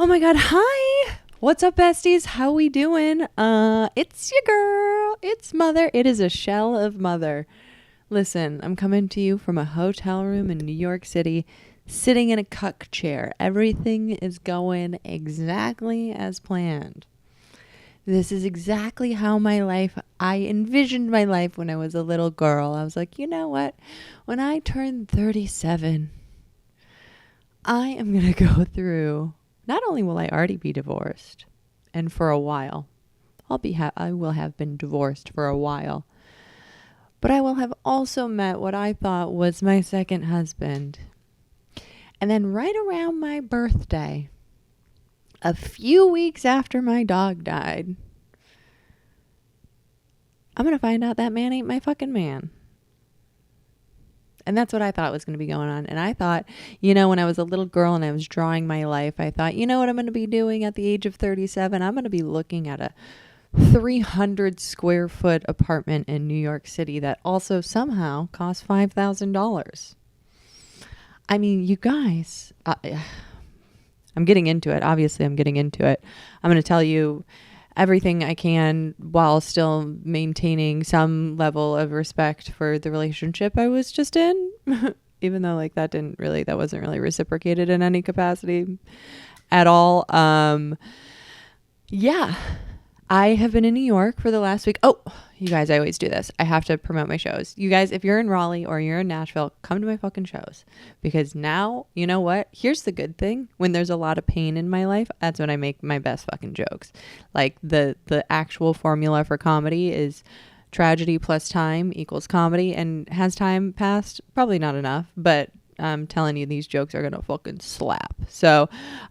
Oh my God. Hi. What's up, besties? How we doing? It's your girl. It's Mother. It is a shell of Mother. Listen, I'm coming to you from a hotel room in New York City, sitting in a cuck chair. Everything is going exactly as planned. This is exactly how I envisioned my life when I was a little girl. I was like, you know what? When I turn 37, I am going to go through. Not only will I already be divorced, and for a while, I will have been divorced for a while, but I will have also met what I thought was my second husband. And then right around my birthday, a few weeks after my dog died, I'm going to find out that man ain't my fucking man. And that's what I thought was going to be going on. And I thought, when I was a little girl and I was drawing my life, I thought, you know what I'm going to be doing at the age of 37? I'm going to be looking at a 300 square foot apartment in New York City that also somehow costs $5,000. I mean, you guys, I'm getting into it. Obviously, I'm getting into it. I'm going to tell you everything I can while still maintaining some level of respect for the relationship I was just in, even though that wasn't really reciprocated in any capacity at all. Yeah, I have been in New York for the last week. Oh, you guys, I always do this. I have to promote my shows. You guys, if you're in Raleigh or you're in Nashville, come to my fucking shows. Because now, you know what? Here's the good thing. When there's a lot of pain in my life, that's when I make my best fucking jokes. Like the actual formula for comedy is tragedy plus time equals comedy. And has time passed? Probably not enough, but I'm telling you, these jokes are going to fucking slap. So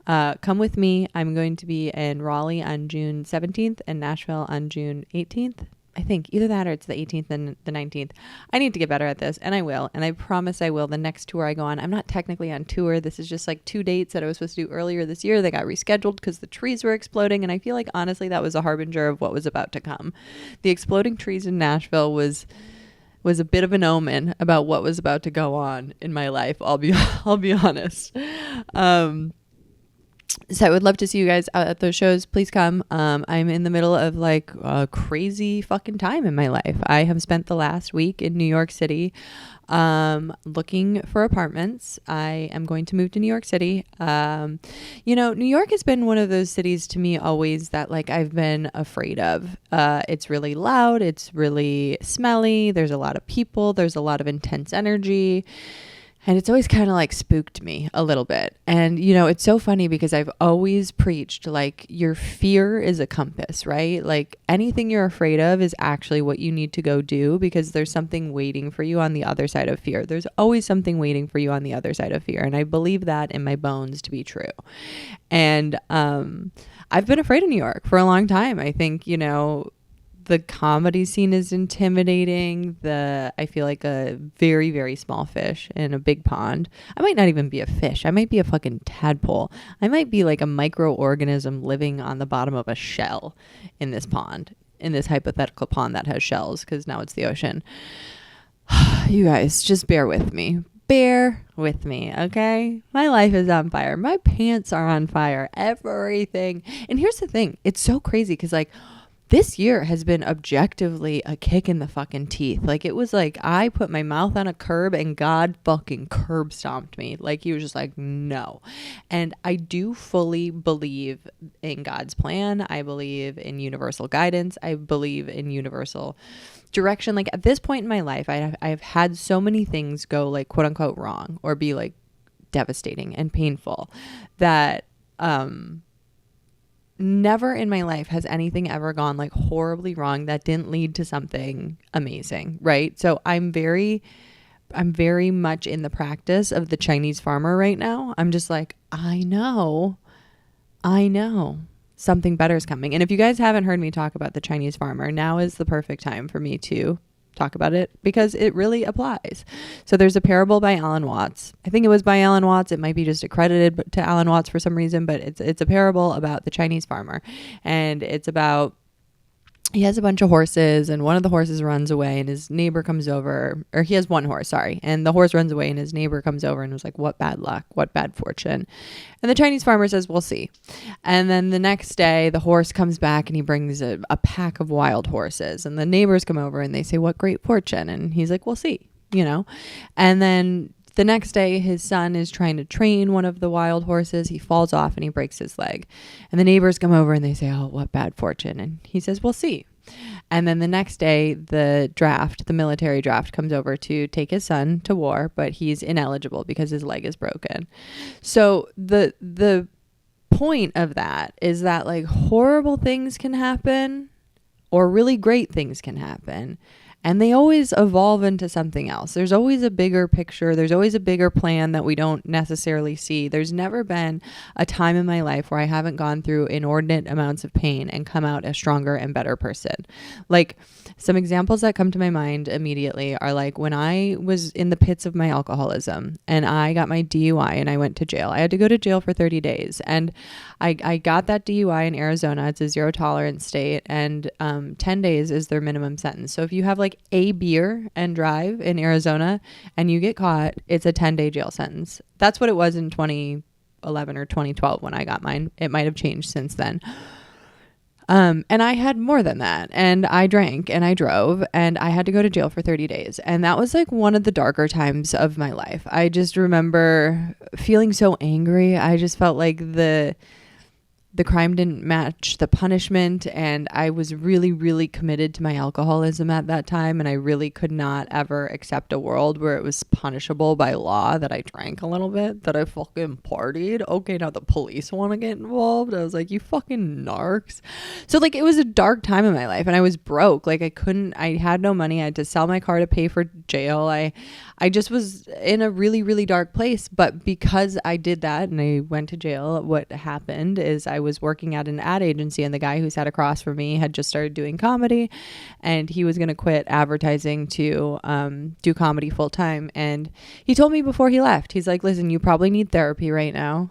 come with me. I'm going to be in Raleigh on June 17th and Nashville on June 18th. I think either that or it's the 18th and the 19th. I need to get better at this, and I will. And I promise I will. The next tour I go on, I'm not technically on tour. This is just like 2 dates that I was supposed to do earlier this year. They got rescheduled because the trees were exploding. And I feel like, honestly, that was a harbinger of what was about to come. The exploding trees in Nashville was a bit of an omen about what was about to go on in my life. I'll be honest. So I would love to see you guys out at those shows. Please come. I'm in the middle of like a crazy fucking time in my life. I have spent the last week in New York City looking for apartments. I am going to move to New York City. New York has been one of those cities to me always that like I've been afraid of. It's really loud. It's really smelly. There's a lot of people. There's a lot of intense energy. And it's always kind of like spooked me a little bit. And, it's so funny because I've always preached like your fear is a compass, right? Like anything you're afraid of is actually what you need to go do because there's something waiting for you on the other side of fear. There's always something waiting for you on the other side of fear. And I believe that in my bones to be true. And I've been afraid of New York for a long time. I think, the comedy scene is intimidating. I feel like a very, very small fish in a big pond. I might not even be a fish. I might be a fucking tadpole. I might be like a microorganism living on the bottom of a shell in this pond, in this hypothetical pond that has shells, because now it's the ocean. You guys, just bear with me. Bear with me, okay? My life is on fire. My pants are on fire. Everything. And here's the thing. It's so crazy because like, this year has been objectively a kick in the fucking teeth. Like it was like I put my mouth on a curb and God fucking curb stomped me. Like he was just like, no. And I do fully believe in God's plan. I believe in universal guidance. I believe in universal direction. Like at this point in my life, I've had so many things go like quote unquote wrong or be like devastating and painful that, never in my life has anything ever gone like horribly wrong that didn't lead to something amazing, right? So I'm very much in the practice of the Chinese farmer right now. I'm just like, I know something better is coming. And if you guys haven't heard me talk about the Chinese farmer, now is the perfect time for me to talk about it because it really applies. So there's a parable by Alan Watts. I think it was by Alan Watts. It might be just accredited to Alan Watts for some reason, but it's a parable about the Chinese farmer. And it's about he has a bunch of horses, and one of the horses runs away, and his neighbor comes over, or he has one horse, sorry, and the horse runs away, and his neighbor comes over and was like, what bad luck, what bad fortune. And the Chinese farmer says, we'll see. And then the next day the horse comes back and he brings a pack of wild horses, and the neighbors come over and they say, what great fortune. And he's like, we'll see, you know. And then the next day, his son is trying to train one of the wild horses. He falls off and he breaks his leg. And the neighbors come over and they say, oh, what bad fortune. And he says, we'll see. And then the next day, the military draft comes over to take his son to war, but he's ineligible because his leg is broken. So the point of that is that like horrible things can happen or really great things can happen. And they always evolve into something else. There's always a bigger picture. There's always a bigger plan that we don't necessarily see. There's never been a time in my life where I haven't gone through inordinate amounts of pain and come out a stronger and better person. Like some examples that come to my mind immediately are like when I was in the pits of my alcoholism and I got my DUI and I went to jail. I had to go to jail for 30 days. And I got that DUI in Arizona. It's a zero tolerance state, and 10 days is their minimum sentence. So if you have like a beer and drive in Arizona and you get caught, it's a 10-day jail sentence. That's what it was in 2011 or 2012 when I got mine. It might have changed since then. And I had more than that, and I drank and I drove and I had to go to jail for 30 days. And that was like one of the darker times of my life. I just remember feeling so angry. I just felt like the crime didn't match the punishment, and I was really, really committed to my alcoholism at that time, and I really could not ever accept a world where it was punishable by law that I drank a little bit, that I fucking partied. Okay, now the police want to get involved. I was like, you fucking narcs. So like it was a dark time in my life, and I was broke. Like I had no money. I had to sell my car to pay for jail. I just was in a really, really dark place. But because I did that and I went to jail, what happened is I was working at an ad agency, and the guy who sat across from me had just started doing comedy, and he was going to quit advertising to do comedy full time. And he told me before he left, he's like, listen, you probably need therapy right now.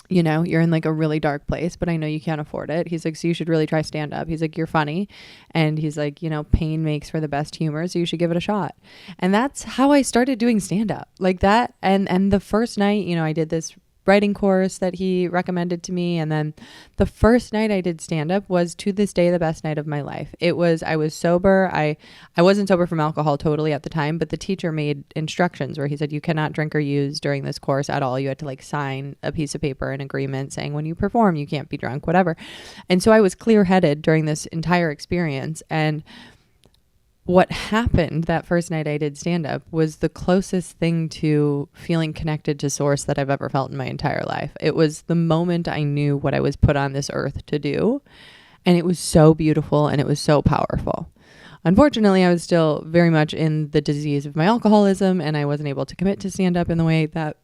You know, you're in like a really dark place, but I know you can't afford it. He's like, so you should really try stand up. He's like, you're funny. And he's like, you know, pain makes for the best humor, so you should give it a shot. And that's how I started doing stand up like that. And the first night, you know, I did this writing course that he recommended to me. And then the first night I did stand up was to this day the best night of my life. I was sober. I wasn't sober from alcohol totally at the time, but the teacher made instructions where he said, you cannot drink or use during this course at all. You had to like sign a piece of paper, an agreement saying when you perform, you can't be drunk, whatever. And so I was clear headed during this entire experience. And what happened that first night I did stand up was the closest thing to feeling connected to source that I've ever felt in my entire life. It was the moment I knew what I was put on this earth to do. And it was so beautiful and it was so powerful. Unfortunately, I was still very much in the disease of my alcoholism, and I wasn't able to commit to stand up in the way that,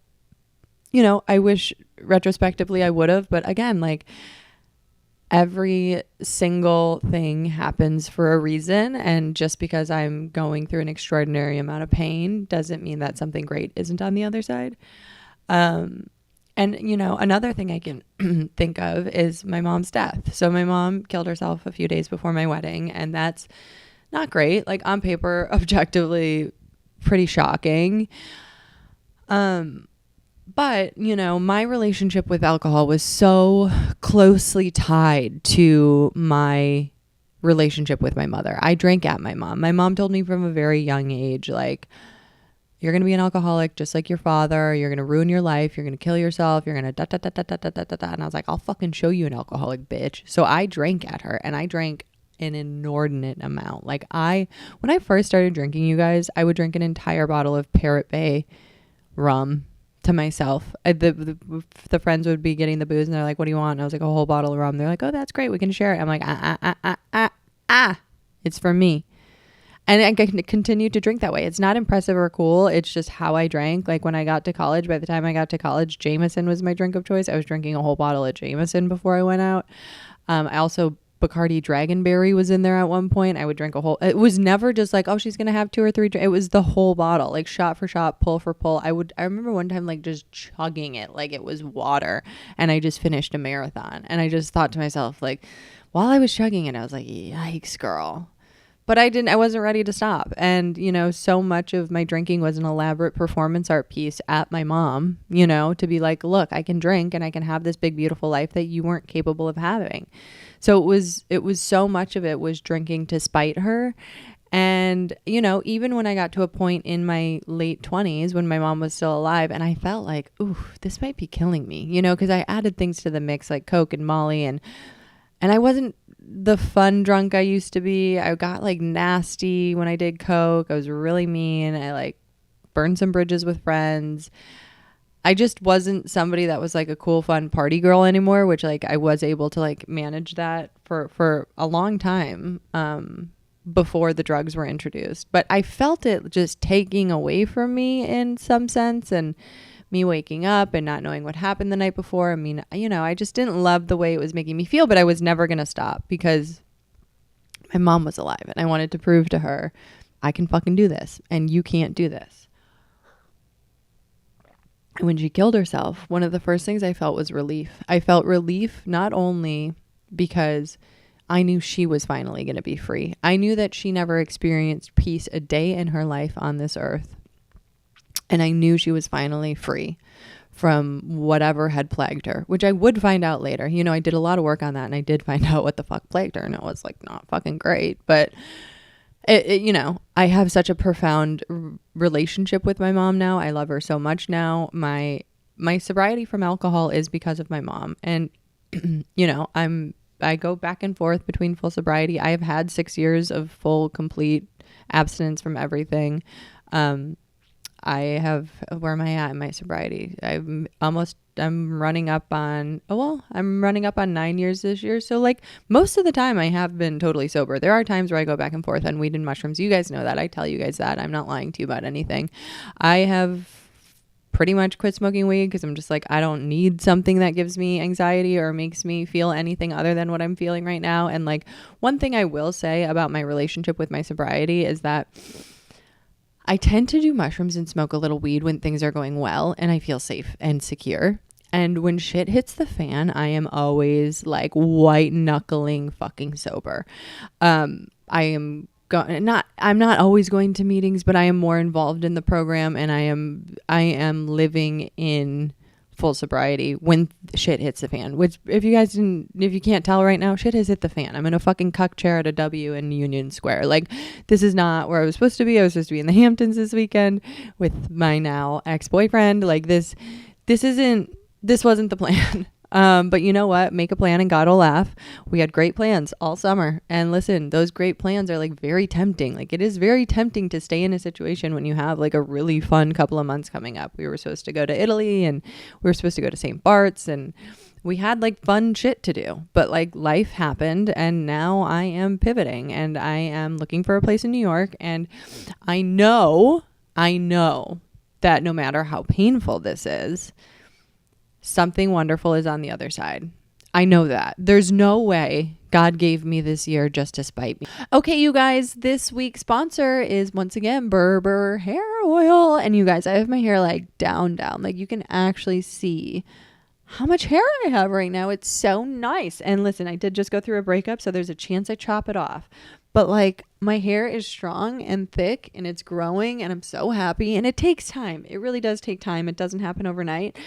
you know, I wish retrospectively I would have. But again, like, every single thing happens for a reason, and just because I'm going through an extraordinary amount of pain doesn't mean that something great isn't on the other side. And you know, another thing I can think of is my mom's death. So my mom killed herself a few days before my wedding, and that's not great. Like on paper, objectively pretty shocking. But, you know, my relationship with alcohol was so closely tied to my relationship with my mother. I drank at my mom. My mom told me from a very young age, like, you're going to be an alcoholic just like your father. You're going to ruin your life. You're going to kill yourself. You're going to da da da da da da da da da. And I was like, I'll fucking show you an alcoholic, bitch. So I drank at her, and I drank an inordinate amount. Like when I first started drinking, you guys, I would drink an entire bottle of Parrot Bay rum to myself. The friends would be getting the booze, and they're like, what do you want? And I was like, a whole bottle of rum. They're like, oh, that's great, we can share it. I'm like, it's for me. And I continued to drink that way. It's not impressive or cool. It's just how I drank. Like when I got to college, by the time I got to college, Jameson was my drink of choice. I was drinking a whole bottle of Jameson before I went out. I also Bacardi Dragonberry was in there at one point. I would drink a whole, it was never just like, oh, she's going to have 2 or 3. It was the whole bottle, like shot for shot, pull for pull. I remember one time like just chugging it like it was water, and I just finished a marathon. And I just thought to myself, like, while I was chugging it, I was like, yikes, girl. But I wasn't ready to stop. And, you know, so much of my drinking was an elaborate performance art piece at my mom, you know, to be like, look, I can drink and I can have this big, beautiful life that you weren't capable of having. So it was so much of it was drinking to spite her. And, you know, even when I got to a point in my late 20s when my mom was still alive, and I felt like, ooh, this might be killing me, you know, because I added things to the mix like Coke and Molly, and I wasn't the fun drunk I used to be. I got like nasty when I did Coke. I was really mean. I like burned some bridges with friends. I just wasn't somebody that was like a cool, fun party girl anymore, which like I was able to like manage that for a long time before the drugs were introduced. But I felt it just taking away from me in some sense, and me waking up and not knowing what happened the night before. I mean, you know, I just didn't love the way it was making me feel, but I was never going to stop because my mom was alive and I wanted to prove to her, I can fucking do this and you can't do this. And when she killed herself, one of the first things I felt was relief. I felt relief not only because I knew she was finally going to be free. I knew that she never experienced peace a day in her life on this earth. And I knew she was finally free from whatever had plagued her, which I would find out later. You know, I did a lot of work on that and I did find out what the fuck plagued her, and it was like not fucking great. But you know, I have such a profound relationship with my mom now. I love her so much now. My sobriety from alcohol is because of my mom. And you know, I go back and forth between full sobriety. I have had 6 years of full, complete abstinence from everything. Where am I at in my sobriety? I'm running up on 9 years this year. So like most of the time I have been totally sober. There are times where I go back and forth on weed and mushrooms. You guys know that. I tell you guys that. I'm not lying to you about anything. I have pretty much quit smoking weed because I'm just like, I don't need something that gives me anxiety or makes me feel anything other than what I'm feeling right now. And like one thing I will say about my relationship with my sobriety is that I tend to do mushrooms and smoke a little weed when things are going well and I feel safe and secure. And when shit hits the fan, I am always like white knuckling fucking sober. I'm not always going to meetings, but I am more involved in the program, and I am living in full sobriety when shit hits the fan, which if you can't tell right now, shit has hit the fan. I'm in a fucking cuck chair at a W in Union Square. Like, this is not where I was supposed to be. I was supposed to be in the Hamptons this weekend with my now ex-boyfriend. Like this wasn't the plan. But you know what? Make a plan and God will laugh. We had great plans all summer. And listen, those great plans are like very tempting. Like it is very tempting to stay in a situation when you have like a really fun couple of months coming up. We were supposed to go to Italy and we were supposed to go to St. Bart's and we had like fun shit to do, but like life happened and now I am pivoting and I am looking for a place in New York. And I know that no matter how painful this is, something wonderful is on the other side. I know that. There's no way God gave me this year just to spite me. Okay, you guys, this week's sponsor is once again Berber hair oil. And you guys, I have my hair like down. Like you can actually see how much hair I have right now. It's so nice. And listen, I did just go through a breakup, so there's a chance I chop it off. But like my hair is strong and thick and it's growing and I'm so happy, and it takes time. It really does take time. It doesn't happen overnight,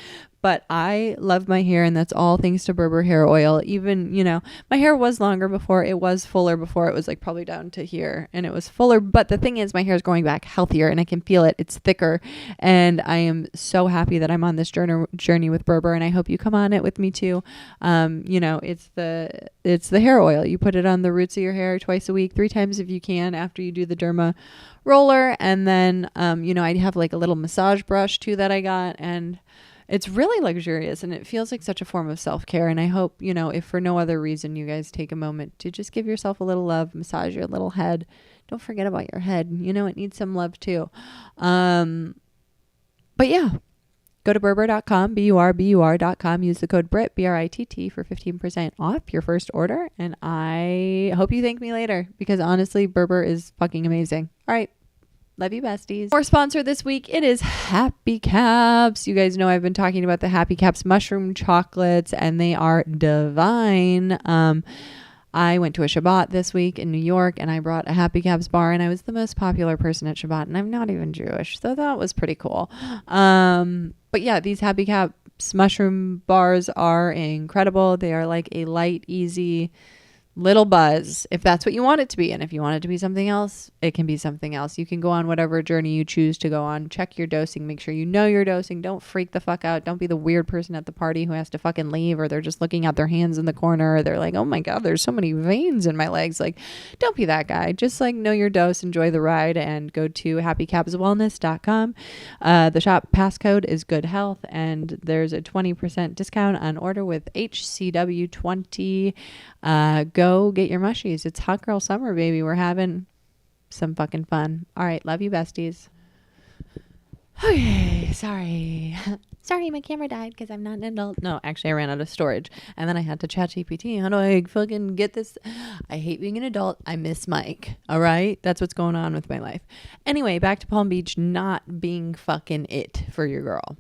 but I love my hair, and that's all thanks to Berber hair oil. Even, you know, my hair was longer before. It was fuller before. It was like probably down to here and it was fuller. But the thing is, my hair is growing back healthier and I can feel it. It's thicker. And I am so happy that I'm on this journey with Berber, and I hope you come on it with me too. You know, it's the hair oil. You put it on the roots of your hair twice a week, 3 times if you can, after you do the derma roller. And then, you know, I have like a little massage brush too that I got, and it's really luxurious and it feels like such a form of self-care. And I hope, you know, if for no other reason, you guys take a moment to just give yourself a little love, massage your little head. Don't forget about your head. You know, it needs some love too. But yeah, Go to Berber.com, BURBUR.com. Use the code BRITT, BRITT for 15% off your first order. And I hope you thank me later because honestly, Berber is fucking amazing. All right. Love you, besties. Our sponsor this week, it is Happy Caps. You guys know I've been talking about the Happy Caps mushroom chocolates and they are divine. I went to a Shabbat this week in New York and I brought a Happy Caps bar and I was the most popular person at Shabbat and I'm not even Jewish. So that was pretty cool. But yeah, these Happy Caps mushroom bars are incredible. They are like a light, easy little buzz if that's what you want it to be. And if you want it to be something else, it can be something else. You can go on whatever journey you choose to go on. Check your dosing. Make sure you know your dosing. Don't freak the fuck out. Don't be the weird person at the party who has to fucking leave or they're just looking at their hands in the corner or they're like, oh my God, there's so many veins in my legs. Like, don't be that guy. Just like know your dose, enjoy the ride, and go to happycapswellness.com. The shop passcode is Goodhealth and there's a 20% discount on order with HCW20. Go get your mushies. It's hot girl summer, baby. We're having some fucking fun. All right. Love you, besties. Okay. Sorry. Sorry, my camera died because I'm not an adult. No, actually, I ran out of storage. And then I had to chat GPT. How do I fucking get this? I hate being an adult. I miss Mike. All right? That's what's going on with my life. Anyway, back to Palm Beach not being fucking it for your girl.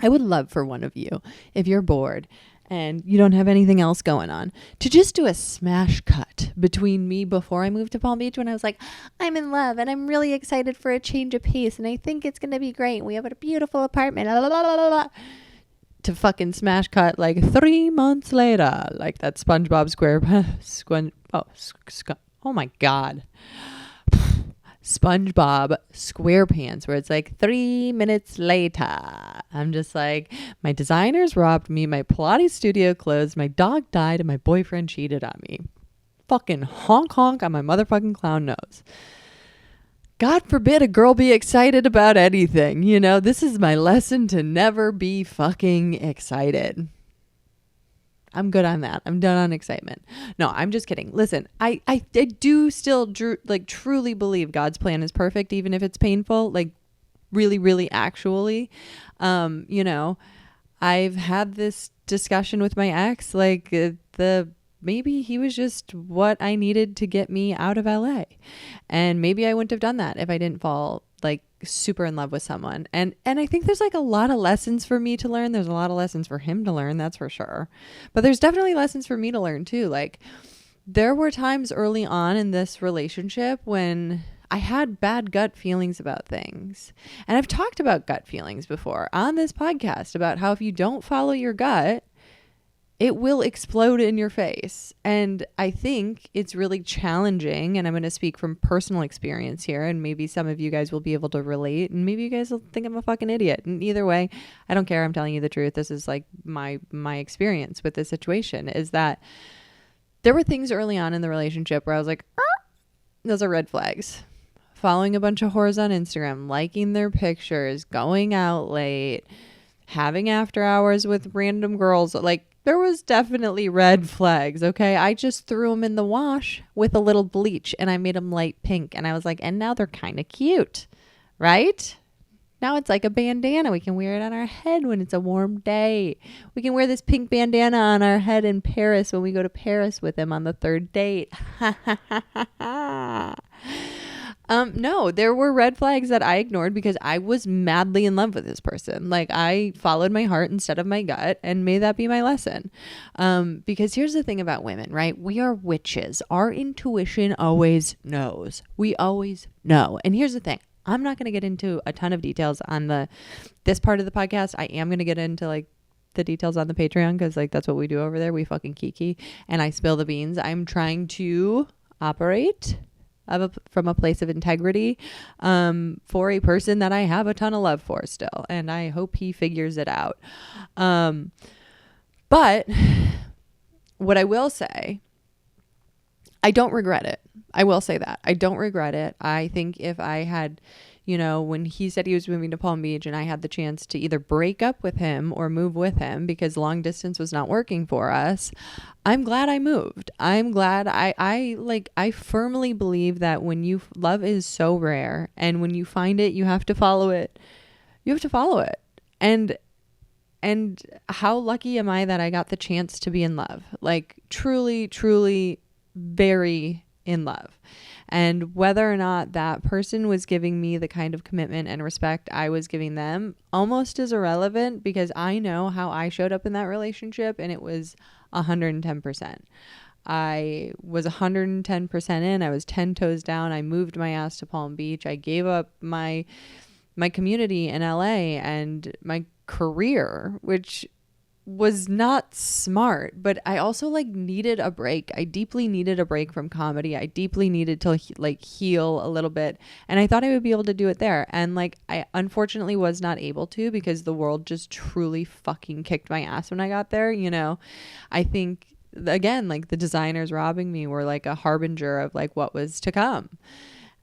I would love for one of you, if you're bored and you don't have anything else going on, to just do a smash cut between me before I moved to Palm Beach when I was like, I'm in love and I'm really excited for a change of pace and I think it's going to be great. We have a beautiful apartment. Blah, blah, blah, blah, blah. To fucking smash cut like 3 months later, like that SpongeBob oh my God. SpongeBob SquarePants where it's like 3 minutes later. I'm just like, my designers robbed me, my Pilates studio closed, my dog died, and my boyfriend cheated on me. Fucking honk honk on my motherfucking clown nose. God forbid a girl be excited about anything. You know, this is my lesson to never be fucking excited. I'm good on that. I'm done on excitement. No, I'm just kidding. Listen, I do still truly believe God's plan is perfect, even if it's painful, like really, really actually. You know, I've had this discussion with my ex, like maybe he was just what I needed to get me out of LA. And maybe I wouldn't have done that if I didn't fall like super in love with someone. And I think there's like a lot of lessons for me to learn. There's a lot of lessons for him to learn, that's for sure. But there's definitely lessons for me to learn too. Like there were times early on in this relationship when I had bad gut feelings about things. And I've talked about gut feelings before on this podcast about how if you don't follow your gut, it will explode in your face. And I think it's really challenging. And I'm going to speak from personal experience here. And maybe some of you guys will be able to relate. And maybe you guys will think I'm a fucking idiot. And either way, I don't care. I'm telling you the truth. This is like my experience with this situation is that there were things early on in the relationship where I was like, those are red flags. Following a bunch of whores on Instagram, liking their pictures, going out late, having after hours with random girls. Like, there was definitely red flags, okay? I just threw them in the wash with a little bleach and I made them light pink. And I was like, and now they're kind of cute, right? Now it's like a bandana. We can wear it on our head when it's a warm day. We can wear this pink bandana on our head in Paris when we go to Paris with him on the third date. No, there were red flags that I ignored because I was madly in love with this person. Like I followed my heart instead of my gut, and may that be my lesson. Because here's the thing about women, right? We are witches. Our intuition always knows. We always know. And here's the thing. I'm not going to get into a ton of details on this part of the podcast. I am going to get into like the details on the Patreon because like that's what we do over there. We fucking kiki and I spill the beans. I'm trying to operate from a place of integrity for a person that I have a ton of love for still. And I hope he figures it out. But what I will say, I don't regret it. I will say that. I don't regret it. I think if I had, you know, when he said he was moving to Palm Beach and I had the chance to either break up with him or move with him because long distance was not working for us, I'm glad I moved. I'm glad I firmly believe that when love is so rare and when you find it, you have to follow it. You have to follow it. And how lucky am I that I got the chance to be in love? Like truly, truly very in love. And whether or not that person was giving me the kind of commitment and respect I was giving them almost is irrelevant, because I know how I showed up in that relationship, and it was 110%. I was 110% in. I was 10 toes down. I moved my ass to Palm Beach. I gave up my community in LA and my career, which was not smart, but I also like needed a break. I deeply needed a break from comedy. I deeply needed to like heal a little bit, and I thought I would be able to do it there. And like, I unfortunately was not able to, because the world just truly fucking kicked my ass when I got there. You know, I think again, like the designers robbing me were like a harbinger of like what was to come.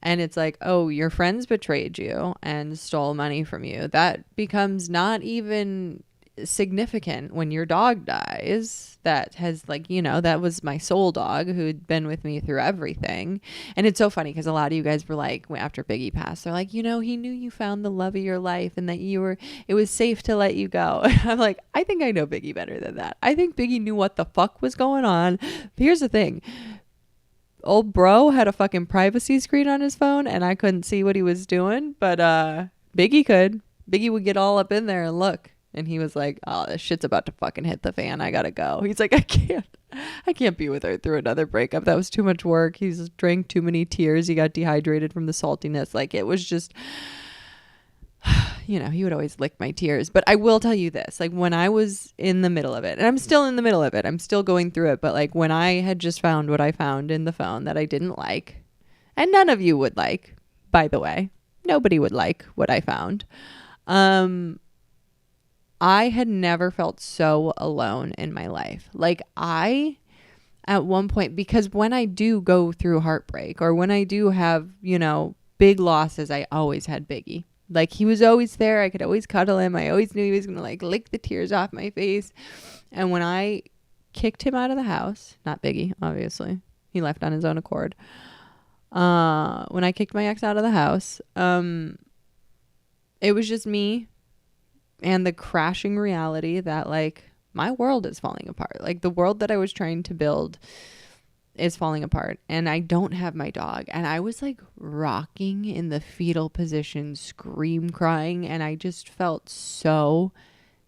And it's like, oh, your friends betrayed you and stole money from you. That becomes not even significant when your dog dies. That has like, you know, that was my soul dog who'd been with me through everything. And it's so funny because a lot of you guys were like, after Biggie passed, they're like, you know, he knew you found the love of your life and that it was safe to let you go. I'm like, I think I know Biggie better than that. I think Biggie knew what the fuck was going on. Here's the thing. Old bro had a fucking privacy screen on his phone and I couldn't see what he was doing, but Biggie could. Biggie would get all up in there and look, and he was like, oh, this shit's about to fucking hit the fan. I gotta go. He's like, I can't be with her through another breakup. That was too much work. He's drank too many tears. He got dehydrated from the saltiness. Like, it was just, you know, he would always lick my tears. But I will tell you this, like when I was in the middle of it, and I'm still in the middle of it, I'm still going through it. But like when I had just found what I found in the phone that I didn't like, and none of you would like, by the way, nobody would like what I found. I had never felt so alone in my life. Like at one point, because when I do go through heartbreak or when I do have, you know, big losses, I always had Biggie. Like he was always there. I could always cuddle him. I always knew he was going to like lick the tears off my face. And when I kicked him out of the house, not Biggie, obviously, he left on his own accord. When I kicked my ex out of the house, it was just me and the crashing reality that like my world is falling apart. Like the world that I was trying to build is falling apart, and I don't have my dog. And I was like rocking in the fetal position, scream crying, and I just felt so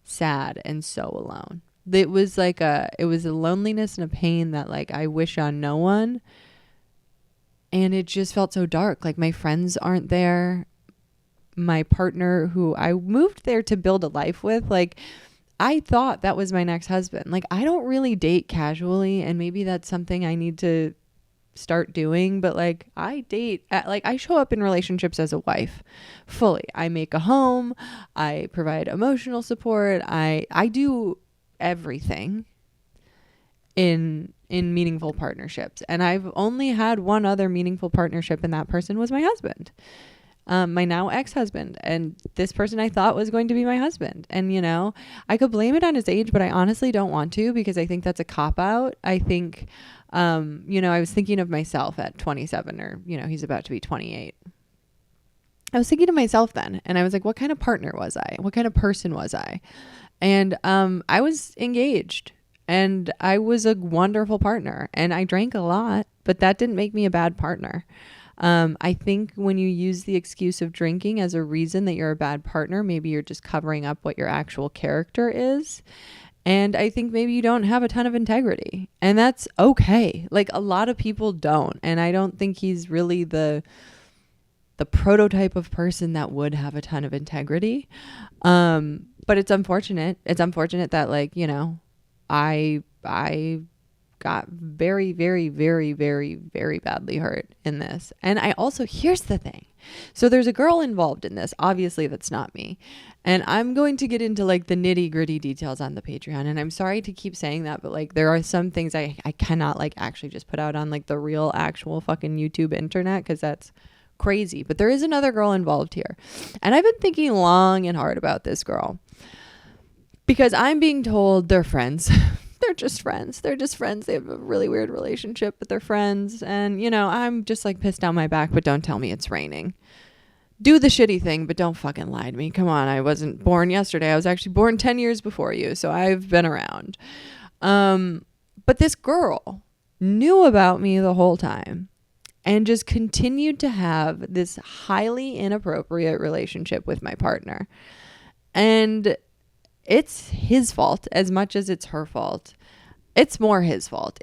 sad and so alone. It was a loneliness and a pain that like I wish on no one. And it just felt so dark. Like my friends aren't there. My partner who I moved there to build a life with, like I thought that was my next husband. Like I don't really date casually, and maybe that's something I need to start doing, but like I date like I show up in relationships as a wife fully. I make a home, I provide emotional support, I do everything in meaningful partnerships. And I've only had one other meaningful partnership, and that person was my husband. My now ex-husband, and this person I thought was going to be my husband. And, you know, I could blame it on his age, but I honestly don't want to, because I think that's a cop-out. I think, you know, I was thinking of myself at 27, or, you know, he's about to be 28. I was thinking to myself then, and I was like, what kind of partner was I? What kind of person was I? And I was engaged, and I was a wonderful partner, and I drank a lot, but that didn't make me a bad partner. I think when you use the excuse of drinking as a reason that you're a bad partner, maybe you're just covering up what your actual character is. And I think maybe you don't have a ton of integrity, and that's okay. Like a lot of people don't. And I don't think he's really the prototype of person that would have a ton of integrity. But it's unfortunate. It's unfortunate that like, you know, I got very, very, very, very, very badly hurt in this. And I also, here's the thing. So there's a girl involved in this. Obviously that's not me. And I'm going to get into like the nitty gritty details on the Patreon. And I'm sorry to keep saying that, but like there are some things I cannot like actually just put out on like the real actual fucking YouTube internet, because that's crazy. But there is another girl involved here. And I've been thinking long and hard about this girl, because I'm being told they're friends. They're just friends. They're just friends. They have a really weird relationship, but they're friends. And, you know, I'm just like pissed down my back, but don't tell me it's raining. do the shitty thing, but don't fucking lie to me. Come on. I wasn't born yesterday. I was actually born 10 years before you. So I've been around. But this girl knew about me the whole time and just continued to have this highly inappropriate relationship with my partner. And it's his fault as much as it's her fault. It's more his fault.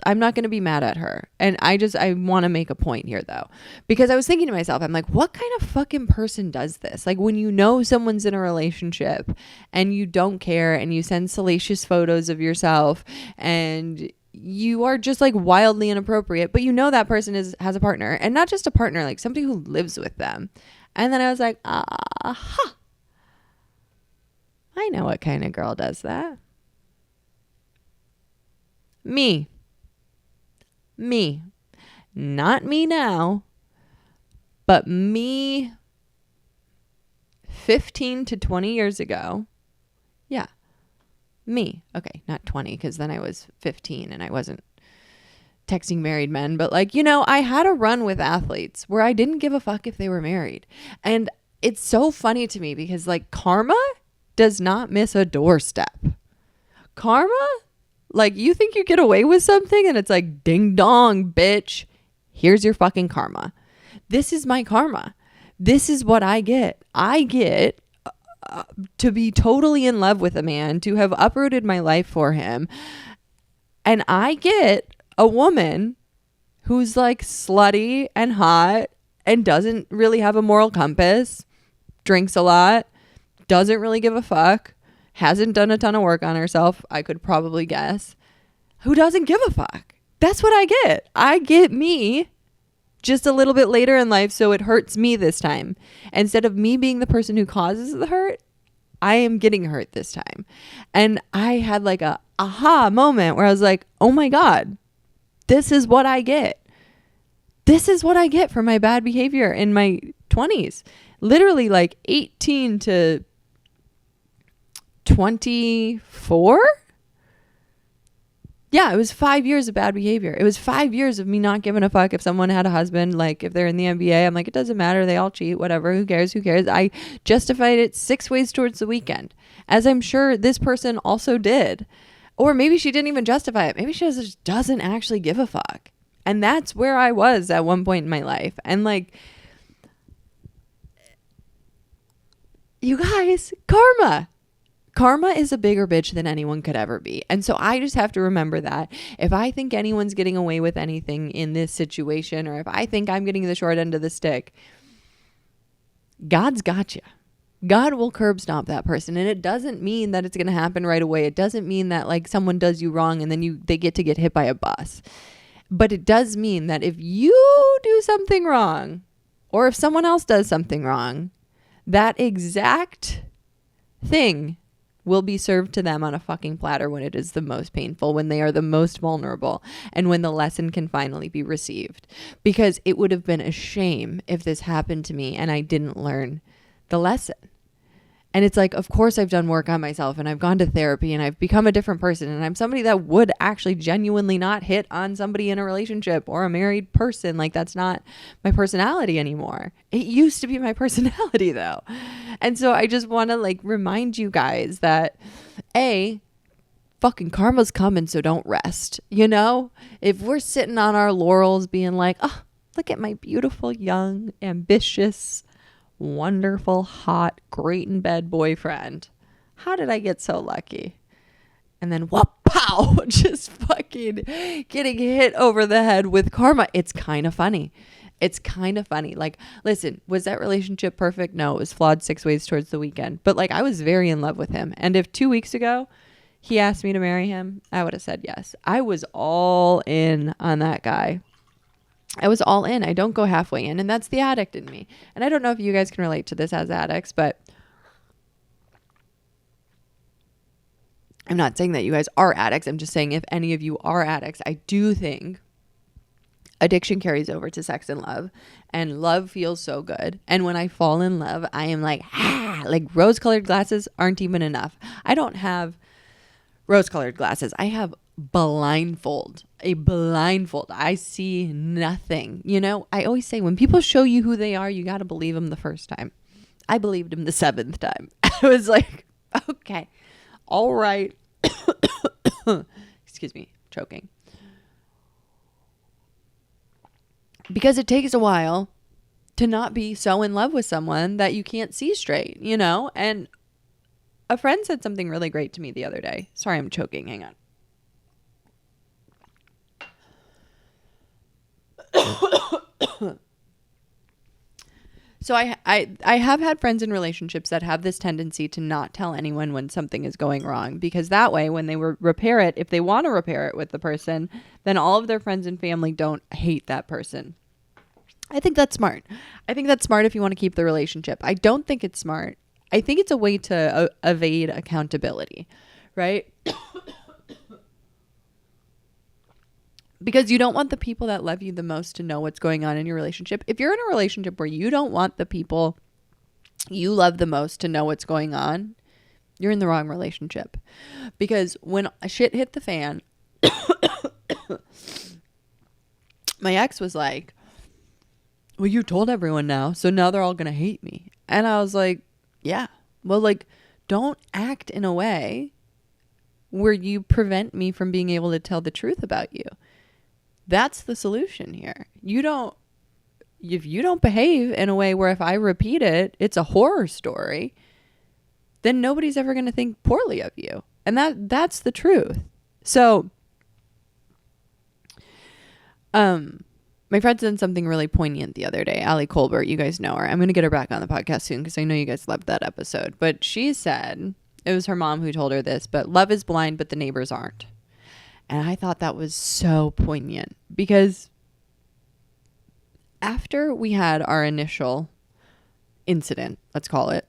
I'm not going to be mad at her. And I want to make a point here though, because I was thinking to myself, I'm like, what kind of fucking person does this? Like when you know someone's in a relationship and you don't care and you send salacious photos of yourself and you are just like wildly inappropriate, but you know that person has a partner, and not just a partner, like somebody who lives with them. And then I was like, aha, I know what kind of girl does that. Me. Not me now, but me 15 to 20 years ago. Yeah. Me. Okay, not 20, because then I was 15 and I wasn't texting married men. But like, I had a run with athletes where I didn't give a fuck if they were married. And it's so funny to me because like karma does not miss a doorstep. Karma, like you think you get away with something and it's like ding dong, bitch. Here's your fucking karma. This is my karma. This is what I get. I get to be totally in love with a man, to have uprooted my life for him. And I get a woman who's like slutty and hot and doesn't really have a moral compass, drinks a lot, doesn't really give a fuck, hasn't done a ton of work on herself, I could probably guess, who doesn't give a fuck. That's what I get. I get me just a little bit later in life, so it hurts me this time. Instead of me being the person who causes the hurt, I am getting hurt this time. And I had like a aha moment where I was like, oh my God, this is what I get. This is what I get for my bad behavior in my 20s. Literally like 18 to 24. Yeah, it was 5 years of bad behavior. It was 5 years of me not giving a fuck if someone had a husband. Like if they're in the NBA, I'm like, it doesn't matter. They all cheat, whatever. Who cares? I justified it 6 ways towards the weekend, as I'm sure this person also did. Or maybe she didn't even justify it. Maybe she just doesn't actually give a fuck. And that's where I was at one point in my life. And like, you guys, Karma is a bigger bitch than anyone could ever be. And so I just have to remember that if I think anyone's getting away with anything in this situation, or if I think I'm getting the short end of the stick, God's got you. God will curb stomp that person. And it doesn't mean that it's going to happen right away. It doesn't mean that like someone does you wrong and then they get to get hit by a bus. But it does mean that if you do something wrong, or if someone else does something wrong, that exact thing will be served to them on a fucking platter when it is the most painful, when they are the most vulnerable, and when the lesson can finally be received. Because it would have been a shame if this happened to me and I didn't learn the lesson. And it's like, of course I've done work on myself and I've gone to therapy and I've become a different person, and I'm somebody that would actually genuinely not hit on somebody in a relationship or a married person. Like that's not my personality anymore. It used to be my personality though. And so I just want to like remind you guys that fucking karma's coming, so don't rest. If we're sitting on our laurels being like, oh, look at my beautiful, young, ambitious, wonderful, hot, great in bed boyfriend. How did I get so lucky? And then pow, just fucking getting hit over the head with karma. It's kind of funny. Like, listen, was that relationship perfect? No, it was flawed 6 ways towards the weekend. But like, I was very in love with him. And if 2 weeks ago he asked me to marry him, I would have said yes. I was all in on that guy. I was all in. I don't go halfway in. And that's the addict in me. And I don't know if you guys can relate to this as addicts, but I'm not saying that you guys are addicts. I'm just saying if any of you are addicts, I do think addiction carries over to sex and love. And love feels so good. And when I fall in love, I am like, like rose-colored glasses aren't even enough. I don't have rose-colored glasses. I have a blindfold. I see nothing. You know, I always say when people show you who they are, you got to believe them the first time. I believed him the 7th time. I was like, okay, all right. Excuse me, choking. Because it takes a while to not be so in love with someone that you can't see straight, you know? And a friend said something really great to me the other day. Sorry, I'm choking. Hang on. So I have had friends in relationships that have this tendency to not tell anyone when something is going wrong, because that way when they repair it, if they want to repair it with the person, then all of their friends and family don't hate that person. I think that's smart. I think that's smart if you want to keep the relationship. I don't think it's smart. I think it's a way to evade accountability, right? Because you don't want the people that love you the most to know what's going on in your relationship. If you're in a relationship where you don't want the people you love the most to know what's going on, you're in the wrong relationship. Because when shit hit the fan, my ex was like, well, you told everyone now, so now they're all going to hate me. And I was like, yeah, well, like, don't act in a way where you prevent me from being able to tell the truth about you. That's the solution here. If you don't behave in a way where if I repeat it, it's a horror story, then nobody's ever going to think poorly of you. And that's the truth. So, my friend said something really poignant the other day. Allie Colbert, you guys know her. I'm going to get her back on the podcast soon because I know you guys loved that episode. But she said, it was her mom who told her this, but love is blind, but the neighbors aren't. And I thought that was so poignant because after we had our initial incident, let's call it,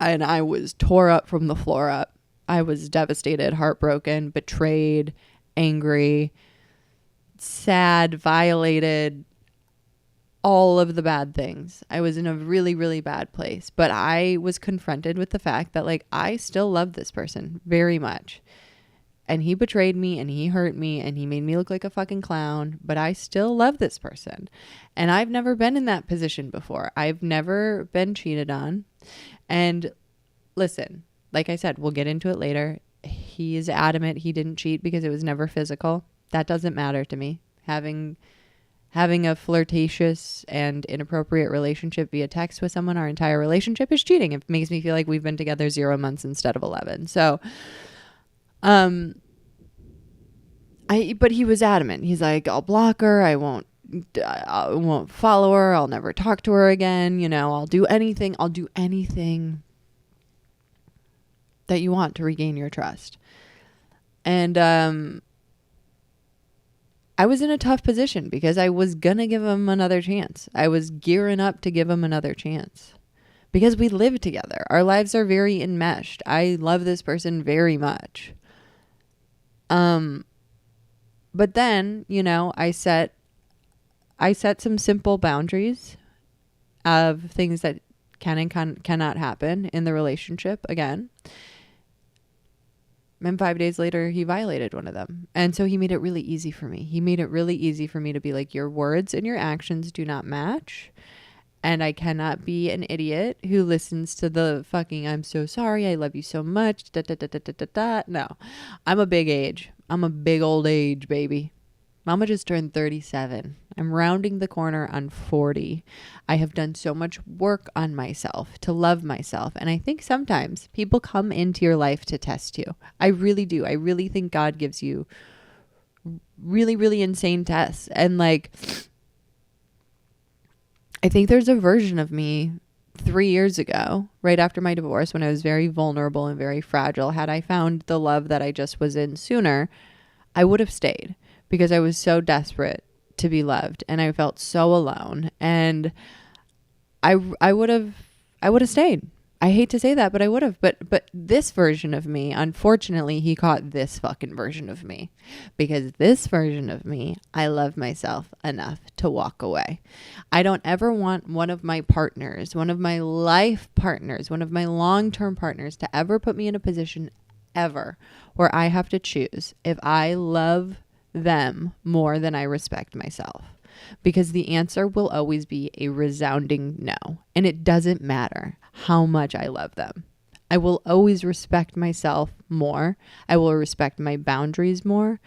and I was tore up from the floor up. I was devastated, heartbroken, betrayed, angry, sad, violated, all of the bad things. I was in a really, really bad place. But I was confronted with the fact that, like, I still love this person very much. And he betrayed me and he hurt me and he made me look like a fucking clown. But I still love this person. And I've never been in that position before. I've never been cheated on. And listen, like I said, we'll get into it later. He is adamant he didn't cheat because it was never physical. That doesn't matter to me. Having a flirtatious and inappropriate relationship via text with someone our entire relationship is cheating. It makes me feel like we've been together 0 months instead of 11. So, but he was adamant. He's like, I'll block her. I won't follow her. I'll never talk to her again. You know, I'll do anything that you want to regain your trust. And, I was in a tough position because I was going to give him another chance. I was gearing up to give him another chance because we live together. Our lives are very enmeshed. I love this person very much. But then, you know, I set some simple boundaries of things that can and cannot happen in the relationship again. And 5 days later, he violated one of them. And so he made it really easy for me. He made it really easy for me to be like, your words and your actions do not match. And I cannot be an idiot who listens to the fucking, I'm so sorry, I love you so much, da, da, da, da, da, da, da. No, I'm a big age. I'm a big old age, baby. Mama just turned 37. I'm rounding the corner on 40. I have done so much work on myself to love myself. And I think sometimes people come into your life to test you. I really do. I really think God gives you really, really insane tests. And like, I think there's a version of me 3 years ago, right after my divorce, when I was very vulnerable and very fragile. Had I found the love that I just was in sooner, I would have stayed. Because I was so desperate to be loved and I felt so alone, and I would have stayed. I hate to say that, but I would have. But this version of me, unfortunately, he caught this fucking version of me, because this version of me, I love myself enough to walk away. I don't ever want one of my partners, one of my life partners, one of my long-term partners to ever put me in a position ever where I have to choose if I love them more than I respect myself, because the answer will always be a resounding no. And it doesn't matter how much I love them. I will always respect myself more. I will respect my boundaries more.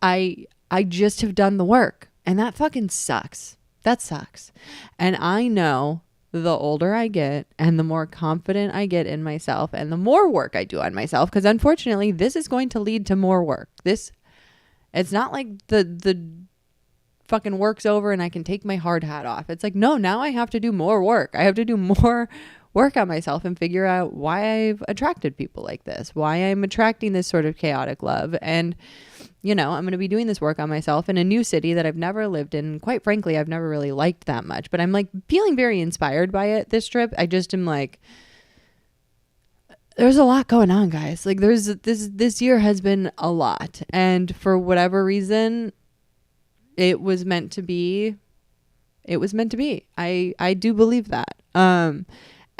I just have done the work, and that fucking sucks. That sucks. And I know the older I get and the more confident I get in myself and the more work I do on myself, because unfortunately this is going to lead to more work. It's not like the fucking work's over and I can take my hard hat off. It's like, no, now I have to do more work. I have to do more work on myself and figure out why I've attracted people like this, why I'm attracting this sort of chaotic love. And, you know, I'm going to be doing this work on myself in a new city that I've never lived in. Quite frankly, I've never really liked that much, but I'm like feeling very inspired by it this trip. I just am like, there's a lot going on, guys. Like this year has been a lot. And for whatever reason, it was meant to be. It was meant to be. I do believe that.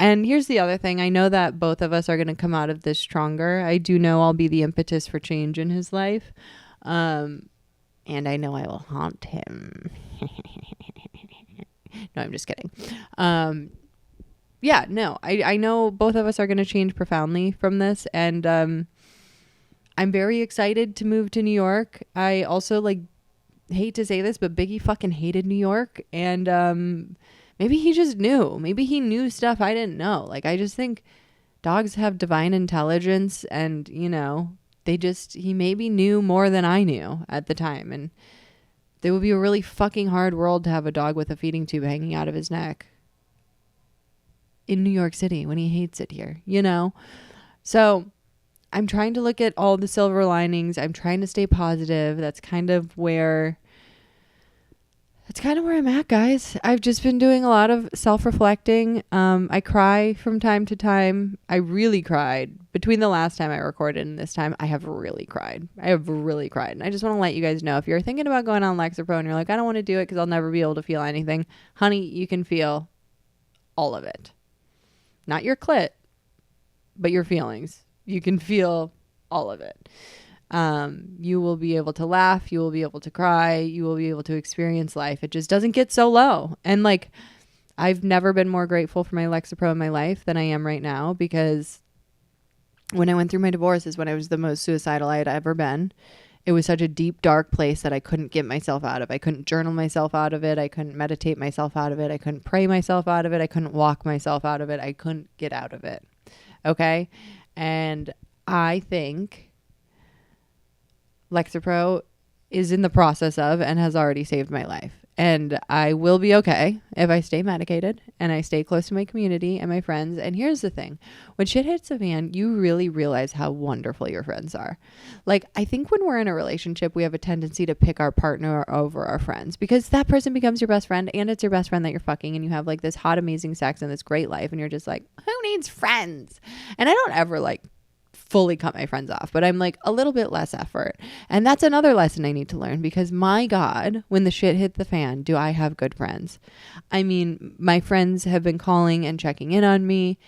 And here's the other thing. I know that both of us are going to come out of this stronger. I do know I'll be the impetus for change in his life. And I know I will haunt him. No, I'm just kidding. Yeah, no, I know both of us are going to change profoundly from this. And I'm very excited to move to New York. I also hate to say this, but Biggie fucking hated New York. And maybe he just knew. Maybe he knew stuff I didn't know. Like, I just think dogs have divine intelligence, and, you know, he maybe knew more than I knew at the time. And it would be a really fucking hard world to have a dog with a feeding tube hanging out of his neck in New York City when he hates it here, you know? So I'm trying to look at all the silver linings. I'm trying to stay positive. That's kind of where I'm at, guys. I've just been doing a lot of self-reflecting. I cry from time to time. I really cried. Between the last time I recorded and this time, I have really cried. And I just want to let you guys know, if you're thinking about going on Lexapro and you're like, I don't want to do it because I'll never be able to feel anything. Honey, you can feel all of it. Not your clit, but your feelings. You can feel all of it. You will be able to laugh. You will be able to cry. You will be able to experience life. It just doesn't get so low. And I've never been more grateful for my Lexapro in my life than I am right now, because when I went through my divorce is when I was the most suicidal I had ever been. It was such a deep, dark place that I couldn't get myself out of. I couldn't journal myself out of it. I couldn't meditate myself out of it. I couldn't pray myself out of it. I couldn't walk myself out of it. I couldn't get out of it. Okay? And I think Lexapro is in the process of and has already saved my life. And I will be okay if I stay medicated and I stay close to my community and my friends. And here's the thing. When shit hits the fan, you really realize how wonderful your friends are. I think when we're in a relationship, we have a tendency to pick our partner over our friends, because that person becomes your best friend, and it's your best friend that you're fucking, and you have this hot, amazing sex and this great life. And you're just like, who needs friends? And I don't ever fully cut my friends off, but I'm a little bit less effort. And that's another lesson I need to learn, because my God, when the shit hit the fan, do I have good friends? I mean, my friends have been calling and checking in on me.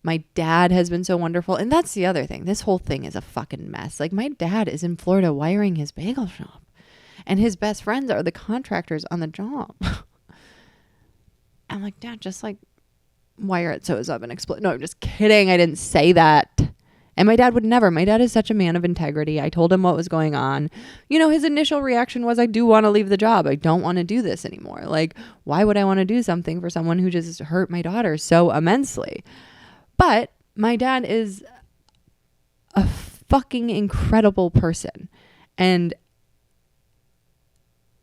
My dad has been so wonderful. And that's the other thing. This whole thing is a fucking mess. My dad is in Florida wiring his bagel shop, and his best friends are the contractors on the job. I'm like, Dad, just wire it so it's up and explode. No, I'm just kidding. I didn't say that. And my dad would never. My dad is such a man of integrity. I told him what was going on. You know, his initial reaction was, I do want to leave the job. I don't want to do this anymore. Why would I want to do something for someone who just hurt my daughter so immensely? But my dad is a fucking incredible person. And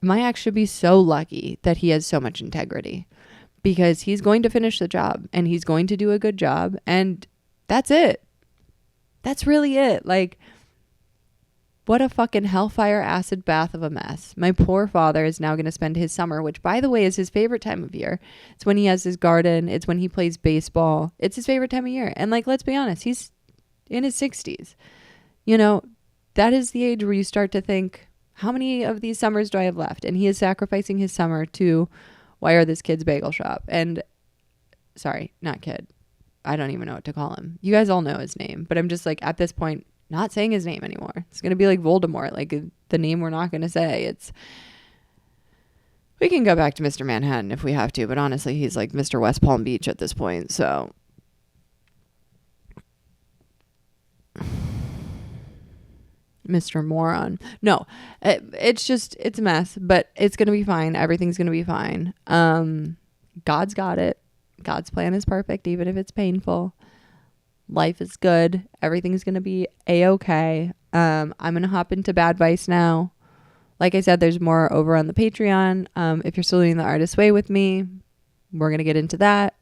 my ex should be so lucky that he has so much integrity, because he's going to finish the job and he's going to do a good job. And that's it. That's really it. What a fucking hellfire acid bath of a mess. My poor father is now going to spend his summer, which, by the way, is his favorite time of year. It's when he has his garden. It's when he plays baseball. It's his favorite time of year. And let's be honest, he's in his 60s. You know, that is the age where you start to think, how many of these summers do I have left? And he is sacrificing his summer to wire this kid's bagel shop. And sorry, not kid. I don't even know what to call him. You guys all know his name, but I'm just at this point, not saying his name anymore. It's going to be like Voldemort, like the name we're not going to say. We can go back to Mr. Manhattan if we have to, but honestly, he's like Mr. West Palm Beach at this point. So Mr. Moron. No, it's a mess, but it's going to be fine. Everything's going to be fine. God's got it. God's plan is perfect, even if it's painful. Life is good. Everything's going to be a-okay. I'm going to hop into Badvice now. Like I said, there's more over on the Patreon. If you're still doing the Artist Way with me, we're going to get into that.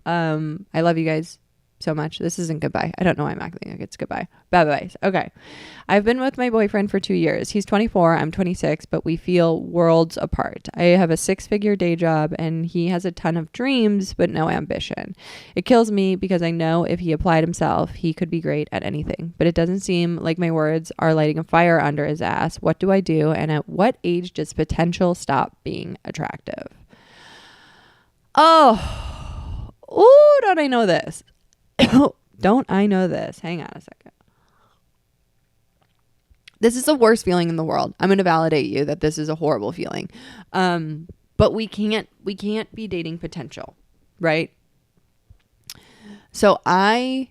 I love you guys so much. This isn't goodbye. I don't know why I'm acting like it's goodbye. Badvice. Okay. I've been with my boyfriend for 2 years. He's 24. I'm 26, but we feel worlds apart. I have a 6-figure day job and he has a ton of dreams, but no ambition. It kills me because I know if he applied himself, he could be great at anything, but it doesn't seem like my words are lighting a fire under his ass. What do I do? And at what age does potential stop being attractive? Oh, don't I know this? Don't I know this? Hang on a second. This is the worst feeling in the world. I'm going to validate you that this is a horrible feeling. But we can't be dating potential, right? So I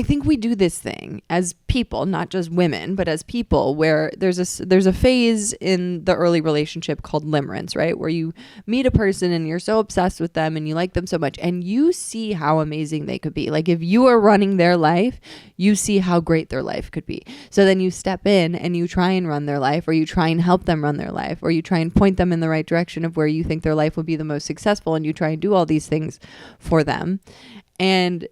think we do this thing as people, not just women, but as people, where there's a phase in the early relationship called limerence, right? Where you meet a person and you're so obsessed with them and you like them so much and you see how amazing they could be. Like if you are running their life, you see how great their life could be. So then you step in and you try and run their life, or you try and help them run their life, or you try and point them in the right direction of where you think their life would be the most successful, and you try and do all these things for them. And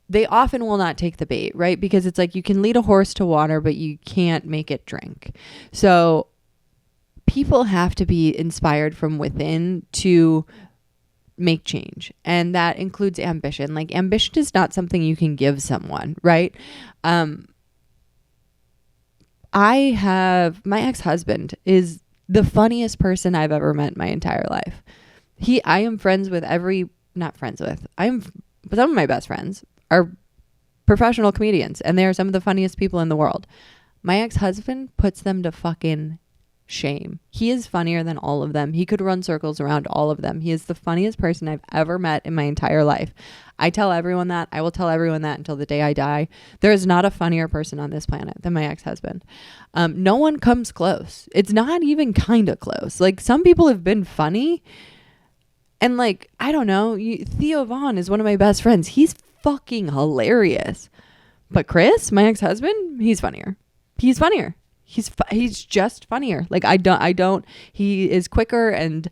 they often will not take the bait, right? Because it's like you can lead a horse to water, but you can't make it drink. So people have to be inspired from within to make change. And that includes ambition. Like ambition is not something you can give someone, right? My ex-husband is the funniest person I've ever met in my entire life. I am friends with some of my best friends are professional comedians, and they are some of the funniest people in the world. My ex-husband puts them to fucking shame. He is funnier than all of them. He could run circles around all of them. He is the funniest person I've ever met in my entire life. I tell everyone that. I will tell everyone that until the day I die. There is not a funnier person on this planet than my ex-husband. No one comes close. It's not even kind of close. Like some people have been funny, and like, I don't know, Theo Vaughn is one of my best friends. He's fucking hilarious. But Chris, my ex-husband, he's funnier. He's just funnier. Like he is quicker, and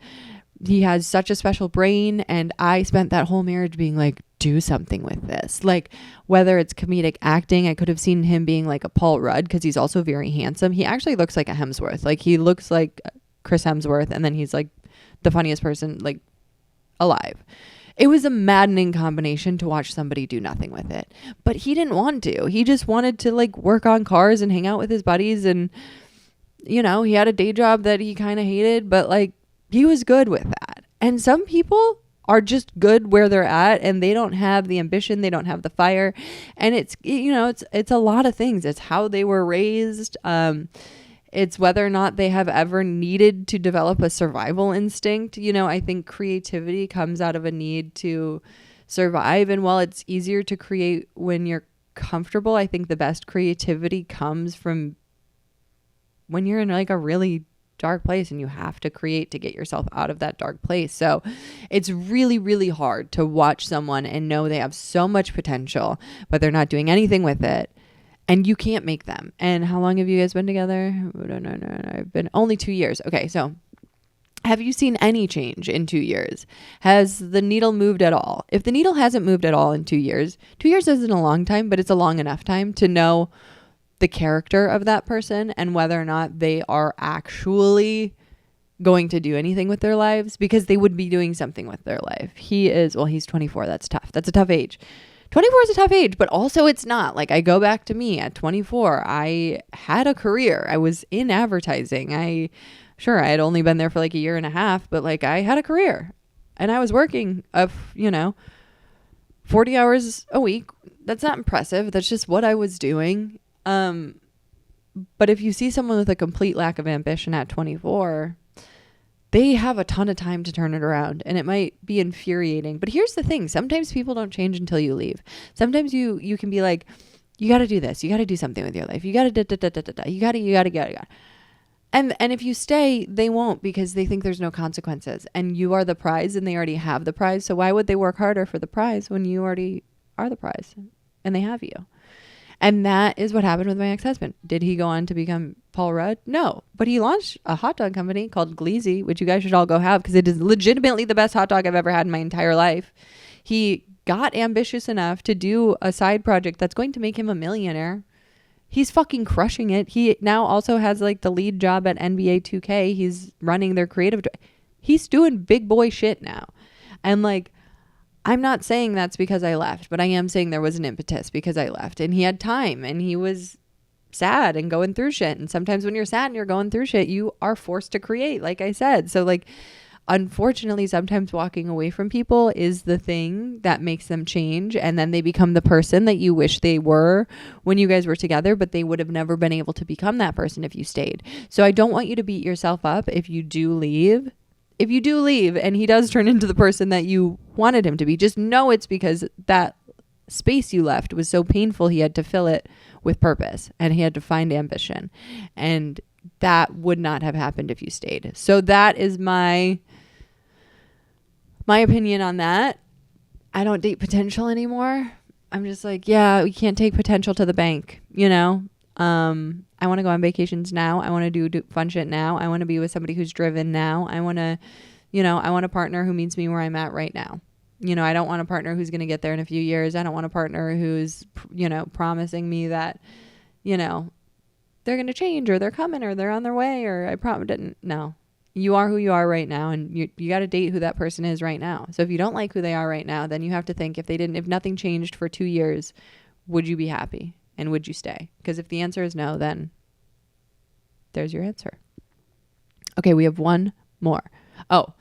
he has such a special brain. And I spent that whole marriage being like, do something with this. Like whether it's comedic acting, I could have seen him being like a Paul Rudd, because he's also very handsome. He actually looks like a Hemsworth. Like he looks like Chris Hemsworth, and then he's like the funniest person like alive. It was a maddening combination to watch somebody do nothing with it. But he didn't want to. He just wanted to like work on cars and hang out with his buddies. And, you know, he had a day job that he kind of hated, but like he was good with that. And some people are just good where they're at, and they don't have the ambition. They don't have the fire. And it's a lot of things. It's how they were raised. It's whether or not they have ever needed to develop a survival instinct. You know, I think creativity comes out of a need to survive. And while it's easier to create when you're comfortable, I think the best creativity comes from when you're in like a really dark place and you have to create to get yourself out of that dark place. So it's really, really hard to watch someone and know they have so much potential, but they're not doing anything with it. And you can't make them. And how long have you guys been together? No. I've been only 2 years. Okay, so have you seen any change in 2 years? Has the needle moved at all? If the needle hasn't moved at all in 2 years, 2 years isn't a long time, but it's a long enough time to know the character of that person and whether or not they are actually going to do anything with their lives, because they would be doing something with their life. He's 24. That's tough. That's a tough age. 24 is a tough age, but also it's not. Like I go back to me at 24, I had a career. I was in advertising. I had only been there for like a year and a half, but like I had a career and I was working 40 hours a week. That's not impressive. That's just what I was doing. But if you see someone with a complete lack of ambition at 24, they have a ton of time to turn it around, and it might be infuriating. But here's the thing. Sometimes people don't change until you leave. Sometimes you can be like, you got to do this. You got to do something with your life. You got to you got to. And if you stay, they won't, because they think there's no consequences, and you are the prize and they already have the prize. So why would they work harder for the prize when you already are the prize and they have you? And that is what happened with my ex-husband. Did he go on to become Paul Rudd? No, but he launched a hot dog company called Gleazy, which you guys should all go have, because it is legitimately the best hot dog I've ever had in my entire life. He got ambitious enough to do a side project that's going to make him a millionaire. He's fucking crushing it. He now also has like the lead job at NBA 2K. He's running their creative. He's doing big boy shit now. And like, I'm not saying that's because I left, but I am saying there was an impetus because I left, and he had time and he was sad and going through shit. And sometimes when you're sad and you're going through shit, you are forced to create, like I said. So like, unfortunately, sometimes walking away from people is the thing that makes them change, and then they become the person that you wish they were when you guys were together, but they would have never been able to become that person if you stayed. So I don't want you to beat yourself up if you do leave. If you do leave and he does turn into the person that you wanted him to be, just know it's because that space you left was so painful. He had to fill it with purpose, and he had to find ambition, and that would not have happened if you stayed. So that is my opinion on that. I don't date potential anymore. I'm just like, yeah, we can't take potential to the bank, you know? I want to go on vacations now. I want to do fun shit now. I want to be with somebody who's driven now. I want to, I want a partner who meets me where I'm at right now. I don't want a partner who's going to get there in a few years. I don't want a partner who's, promising me that, they're going to change, or they're coming, or they're on their way, or I probably didn't. No, you are who you are right now, and you got to date who that person is right now. So if you don't like who they are right now, then you have to think, if nothing changed for 2 years, would you be happy? And would you stay? Because if the answer is no, then there's your answer. Okay, we have one more. Oh,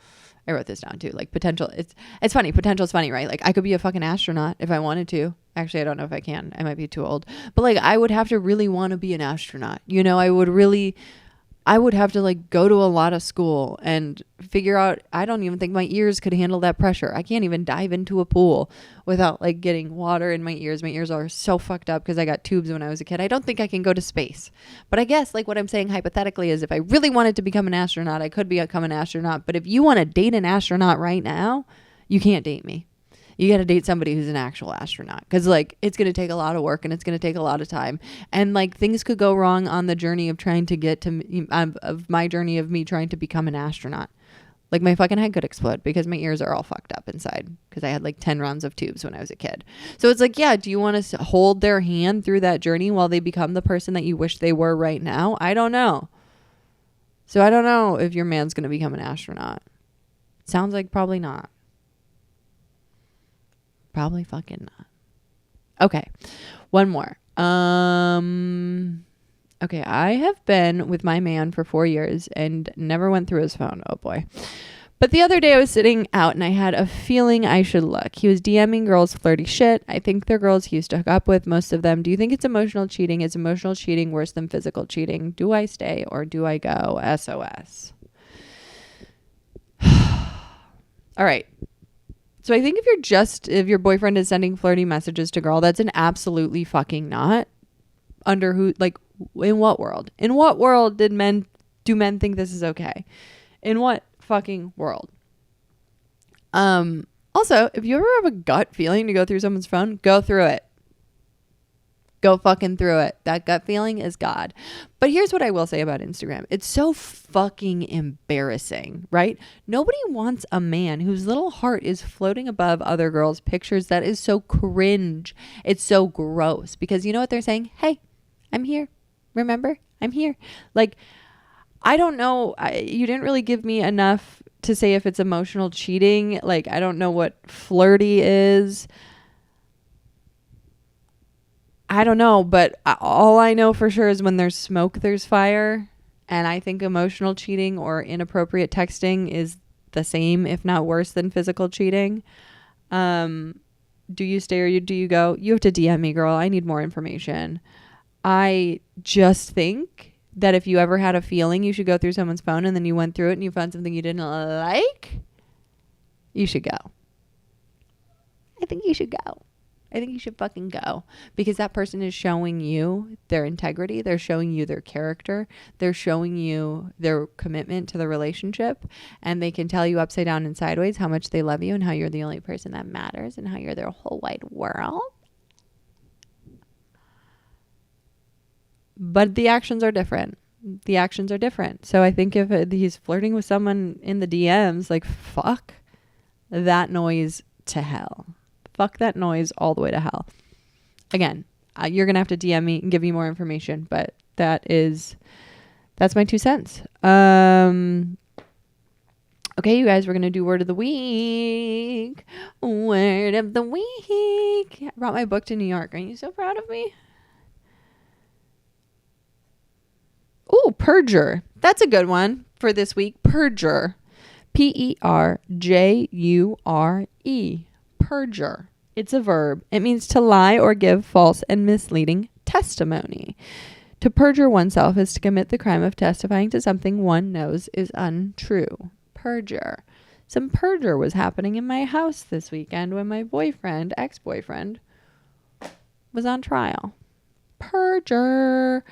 I wrote this down too. Like potential. It's funny. Potential is funny, right? Like I could be a fucking astronaut if I wanted to. Actually, I don't know if I can. I might be too old. But like I would have to really want to be an astronaut. I would have to like go to a lot of school and figure out, I don't even think my ears could handle that pressure. I can't even dive into a pool without like getting water in my ears. My ears are so fucked up because I got tubes when I was a kid. I don't think I can go to space. But I guess like what I'm saying hypothetically is if I really wanted to become an astronaut, I could become an astronaut. But if you want to date an astronaut right now, you can't date me. You got to date somebody who's an actual astronaut, because like it's going to take a lot of work and it's going to take a lot of time, and like things could go wrong on the journey of trying to get to of my journey of me trying to become an astronaut. Like my fucking head could explode because my ears are all fucked up inside because I had like 10 rounds of tubes when I was a kid. So it's like, yeah, do you want to hold their hand through that journey while they become the person that you wish they were right now? I don't know. So I don't know if your man's going to become an astronaut. Sounds like probably not. Probably fucking not. Okay. One more. Okay. I have been with my man for 4 years and never went through his phone. Oh boy. But the other day I was sitting out and I had a feeling I should look. He was DMing girls flirty shit. I think they're girls he used to hook up with, most of them. Do you think it's emotional cheating? Is emotional cheating worse than physical cheating? Do I stay or do I go? SOS. All right. So I think if your boyfriend is sending flirty messages to girl, that's an absolutely fucking not. Under who, like, in what world? In what world do men think this is okay? In what fucking world? Also, if you ever have a gut feeling to go through someone's phone, go through it. Go fucking through it. That gut feeling is God. But here's what I will say about Instagram. It's so fucking embarrassing, right? Nobody wants a man whose little heart is floating above other girls' pictures. That is so cringe. It's so gross. Because you know what they're saying? Hey, I'm here. Remember? I'm here. Like, I don't know. You didn't really give me enough to say if it's emotional cheating. Like, I don't know what flirty is. I don't know, but all I know for sure is when there's smoke, there's fire. And I think emotional cheating or inappropriate texting is the same, if not worse than physical cheating. do you stay or do you go? You have to DM me, girl. I need more information. I just think that if you ever had a feeling you should go through someone's phone and then you went through it and you found something you didn't like, you should go. I think you should go. I think you should fucking go, because that person is showing you their integrity. They're showing you their character. They're showing you their commitment to the relationship, and they can tell you upside down and sideways how much they love you and how you're the only person that matters and how you're their whole wide world. But the actions are different. The actions are different. So I think if he's flirting with someone in the DMs, like, fuck that noise to hell. Fuck that noise all the way to hell. Again, you're going to have to DM me and give me more information, but that's my 2 cents. Okay, you guys, we're going to do word of the week. Word of the week. I brought my book to New York. Aren't you so proud of me? Oh, perjure. That's a good one for this week. Perjure. Perjure. Perjure. It's a verb. It means to lie or give false and misleading testimony. To perjure oneself is to commit the crime of testifying to something one knows is untrue. Perjure. Some perjure was happening in my house this weekend when my ex-boyfriend, was on trial. Perjure.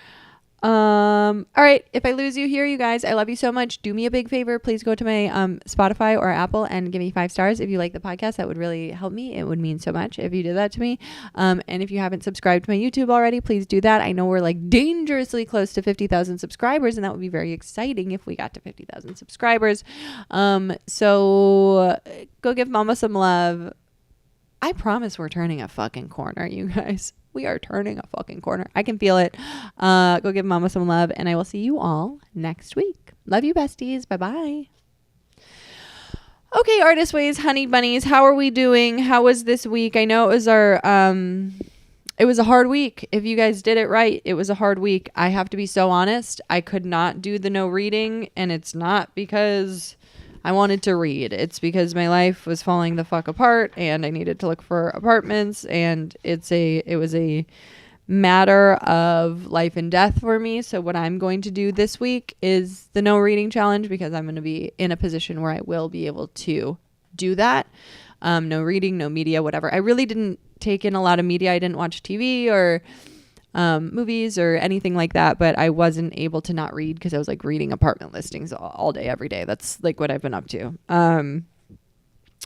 All right. If I lose you here, you guys, I love you so much. Do me a big favor. Please go to my Spotify or Apple and give me 5 stars. If you like the podcast, that would really help me. It would mean so much if you did that to me. And if you haven't subscribed to my YouTube already, please do that. I know we're like dangerously close to 50,000 subscribers, and that would be very exciting if we got to 50,000 subscribers. So go give mama some love. I promise we're turning a fucking corner, you guys. We are turning a fucking corner. I can feel it. Go give mama some love, and I will see you all next week. Love you, besties. Bye-bye. Okay, Artist Ways, honey bunnies, how are we doing? How was this week? I know it was it was a hard week. If you guys did it right, it was a hard week. I have to be so honest. I could not do the no reading, and it's not because I wanted to read. It's because my life was falling the fuck apart and I needed to look for apartments, and it was a matter of life and death for me. So what I'm going to do this week is the no reading challenge, because I'm going to be in a position where I will be able to do that. No reading, no media, whatever. I really didn't take in a lot of media. I didn't watch TV or movies or anything like that, but I wasn't able to not read because I was like reading apartment listings all day, every day. That's like what I've been up to.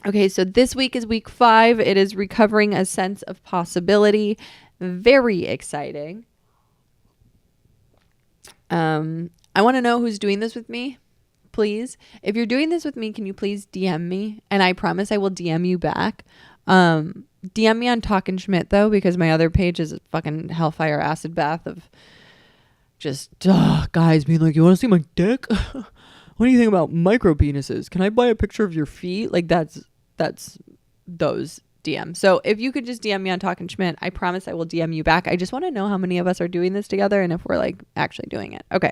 Okay, so this week is week 5. It is recovering a sense of possibility. Very exciting. I want to know who's doing this with me, please. If you're doing this with me, can you please DM me? And I promise I will DM you back. DM me on Talkin Schmitt though, because my other page is a fucking hellfire acid bath of just guys being like, you want to see my dick? What do you think about micro penises? Can I buy a picture of your feet? Like that's those DMs. So if you could just DM me on Talkin Schmitt, I promise I will DM you back. I just want to know how many of us are doing this together and if we're like actually doing it. Okay.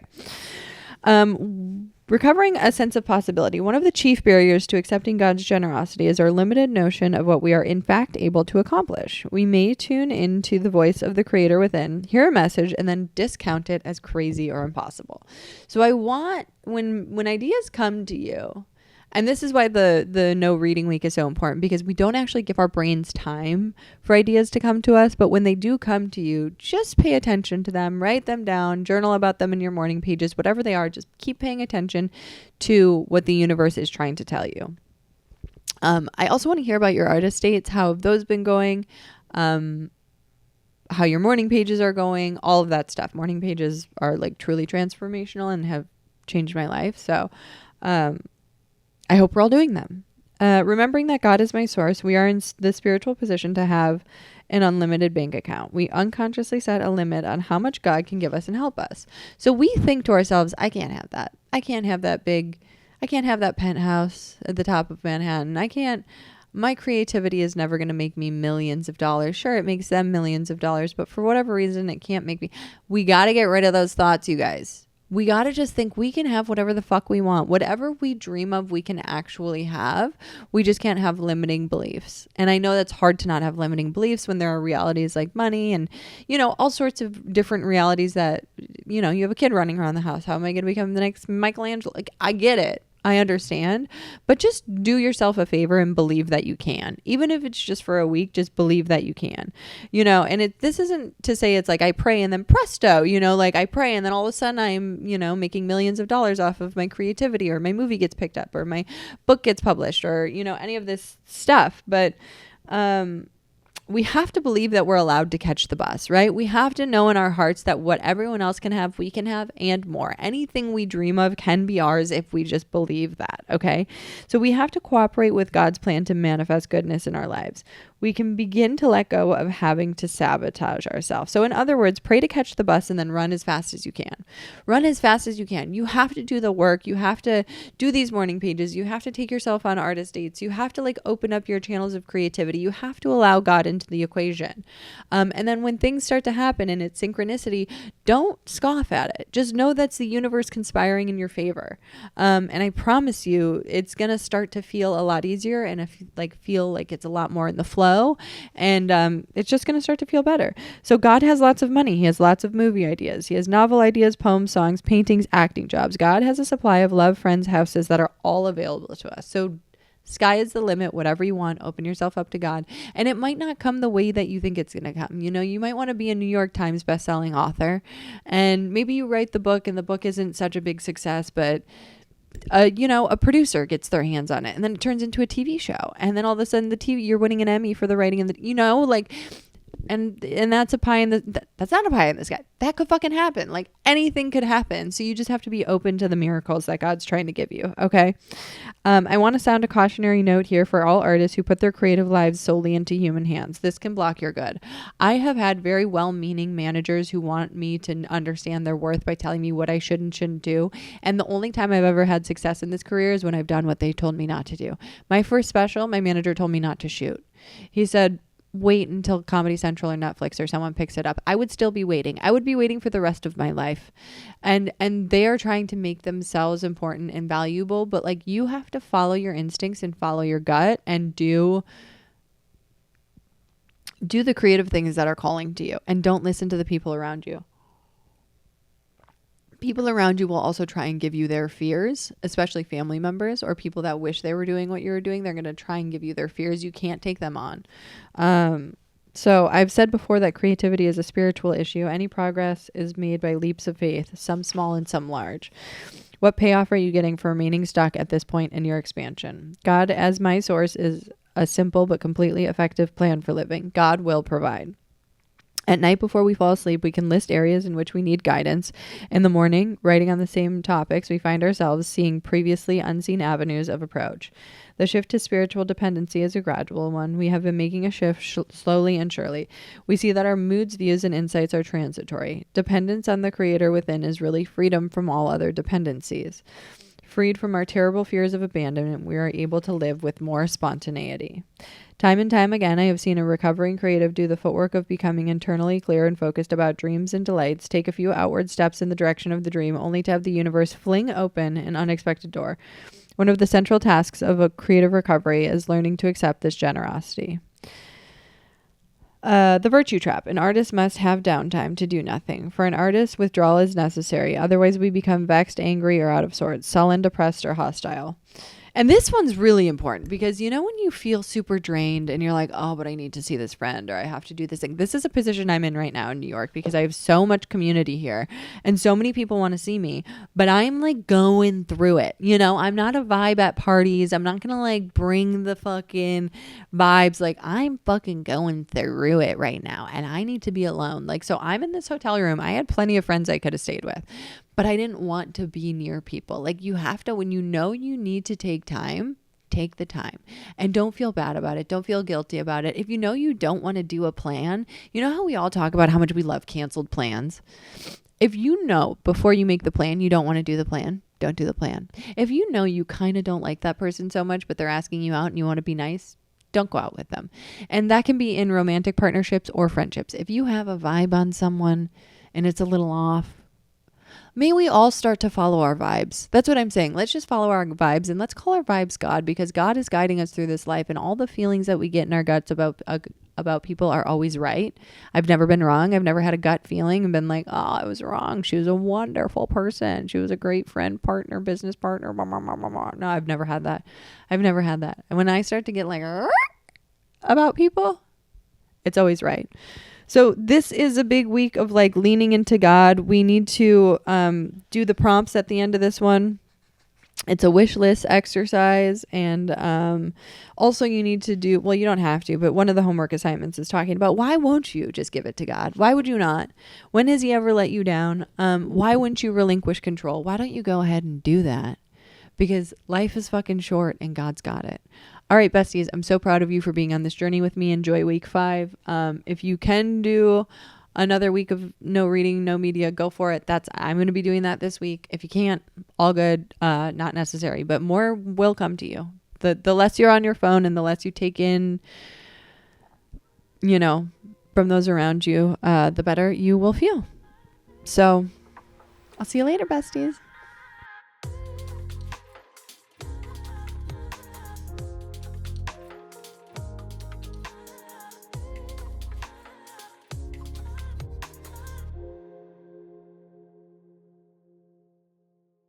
Recovering a sense of possibility. One of the chief barriers to accepting God's generosity is our limited notion of what we are in fact able to accomplish. We may tune into the voice of the Creator within, hear a message, and then discount it as crazy or impossible. So I want, when ideas come to you, and this is why the no reading week is so important, because we don't actually give our brains time for ideas to come to us. But when they do come to you, just pay attention to them, write them down, journal about them in your morning pages, whatever they are. Just keep paying attention to what the universe is trying to tell you. I also want to hear about your artist dates. How have those been going? How your morning pages are going, all of that stuff. Morning pages are like truly transformational and have changed my life. So, I hope we're all doing them. Remembering that God is my source, we are in the spiritual position to have an unlimited bank account. We unconsciously set a limit on how much God can give us and help us. So we think to ourselves, I can't have that. I can't have that penthouse at the top of Manhattan. My creativity is never going to make me millions of dollars. Sure, it makes them millions of dollars, but for whatever reason, it can't make me. We got to get rid of those thoughts, you guys. We got to just think we can have whatever the fuck we want. Whatever we dream of, we can actually have. We just can't have limiting beliefs. And I know that's hard to not have limiting beliefs when there are realities like money and, you know, all sorts of different realities that, you know, you have a kid running around the house. How am I going to become the next Michelangelo? Like, I get it. I understand, but just do yourself a favor and believe that you can. Even if it's just for a week, just believe that you can, you know, and this isn't to say it's like I pray and then presto, you know, like I pray and then all of a sudden I'm, you know, making millions of dollars off of my creativity, or my movie gets picked up, or my book gets published, or, you know, any of this stuff. But, we have to believe that we're allowed to catch the bus, right? We have to know in our hearts that what everyone else can have, we can have, and more. Anything we dream of can be ours if we just believe that, okay? So we have to cooperate with God's plan to manifest goodness in our lives. We can begin to let go of having to sabotage ourselves. So in other words, pray to catch the bus and then run as fast as you can. Run as fast as you can. You have to do the work. You have to do these morning pages. You have to take yourself on artist dates. You have to like open up your channels of creativity. You have to allow God into the equation. And then when things start to happen and it's synchronicity, don't scoff at it. Just know that's the universe conspiring in your favor. And I promise you, it's going to start to feel a lot easier, and feel like it's a lot more in the flow. And it's just going to start to feel better. So God has lots of money. He has lots of movie ideas. He has novel ideas, poems, songs, paintings, acting jobs. God has a supply of love, friends, houses that are all available to us. So sky is the limit. Whatever you want, open yourself up to God. And it might not come the way that you think it's going to come. You know, you might want to be a New York Times bestselling author, and maybe you write the book and the book isn't such a big success, but you know, a producer gets their hands on it and then it turns into a TV show. And then all of a sudden you're winning an Emmy for the writing and you know, like, and that's a pie in the, that's not a pie in the sky. That could fucking happen. Like anything could happen. So you just have to be open to the miracles that God's trying to give you. Okay. I want to sound a cautionary note here for all artists who put their creative lives solely into human hands. This can block your good. I have had very well-meaning managers who want me to understand their worth by telling me what I should and shouldn't do. And the only time I've ever had success in this career is when I've done what they told me not to do. My first special, my manager told me not to shoot. He said, wait until Comedy Central or Netflix or someone picks it up. I would still be waiting. I would be waiting for the rest of my life. And they are trying to make themselves important and valuable, but like you have to follow your instincts and follow your gut and do the creative things that are calling to you, and don't listen to the people around you. People around you will also try and give you their fears, especially family members or people that wish they were doing what you were doing. They're going to try and give you their fears. You can't take them on. So I've said before that creativity is a spiritual issue. Any progress is made by leaps of faith, some small and some large. What payoff are you getting for remaining stuck at this point in your expansion? God as my source is a simple but completely effective plan for living. God will provide. At night before we fall asleep, we can list areas in which we need guidance. In the morning, writing on the same topics, we find ourselves seeing previously unseen avenues of approach. The shift to spiritual dependency is a gradual one. We have been making a shift slowly and surely. We see that our moods, views, and insights are transitory. Dependence on the Creator within is really freedom from all other dependencies. Freed from our terrible fears of abandonment, we are able to live with more spontaneity. Time and time again, I have seen a recovering creative do the footwork of becoming internally clear and focused about dreams and delights, take a few outward steps in the direction of the dream, only to have the universe fling open an unexpected door. One of the central tasks of a creative recovery is learning to accept this generosity. The virtue trap. An artist must have downtime to do nothing. For an artist, withdrawal is necessary. Otherwise, we become vexed, angry, or out of sorts, sullen, depressed, or hostile. And this one's really important because, you know, when you feel super drained and you're like, oh, but I need to see this friend or I have to do this thing. This is a position I'm in right now in New York because I have so much community here and so many people want to see me, but I'm like going through it. You know, I'm not a vibe at parties. I'm not going to like bring the fucking vibes. Like I'm fucking going through it right now and I need to be alone. Like, so I'm in this hotel room. I had plenty of friends I could have stayed with, but I didn't want to be near people. Like you have to, when you know you need to take time, take the time and don't feel bad about it. Don't feel guilty about it. If you know you don't want to do a plan, you know how we all talk about how much we love canceled plans. If you know before you make the plan, you don't want to do the plan, don't do the plan. If you know you kind of don't like that person so much, but they're asking you out and you want to be nice, don't go out with them. And that can be in romantic partnerships or friendships. If you have a vibe on someone and it's a little off, May we all start to follow our vibes. That's what I'm saying. Let's just follow our vibes, and let's call our vibes God, because God is guiding us through this life, and all the feelings that we get in our guts about people are always right. I've never been wrong. I've never had a gut feeling and been like, oh, I was wrong. She was a wonderful person. She was a great friend, partner, business partner. Blah, blah, blah, blah, blah. No, I've never had that. I've never had that. And when I start to get like about people, it's always right. So this is a big week of like leaning into God. We need to do the prompts at the end of this one. It's a wish list exercise. And also you need to do, well, you don't have to, but one of the homework assignments is talking about, why won't you just give it to God? Why would you not? When has he ever let you down? Why wouldn't you relinquish control? Why don't you go ahead and do that? Because life is fucking short and God's got it. All right, besties, I'm so proud of you for being on this journey with me. Enjoy week 5. If you can do another week of no reading, no media, go for it. I'm going to be doing that this week. If you can't, all good, not necessary, but more will come to you. The less you're on your phone and the less you take in, from those around you, the better you will feel. So I'll see you later, besties.